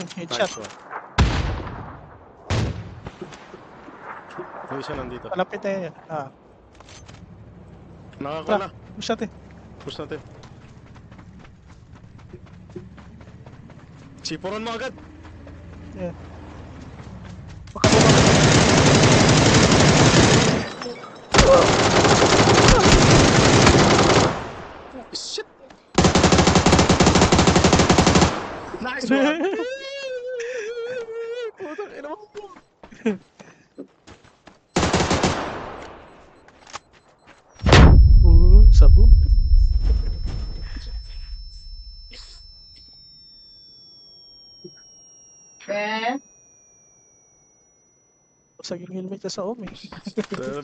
Headshot. Nice one. Yung isa nandito. Malapit eh. Nakakuha na. Push natin. Push natin. Sipuron mo agad. Yeah. Shit! Nice one! Putang ina mo. Sabu. Saging helmet ka sa om eh. Third.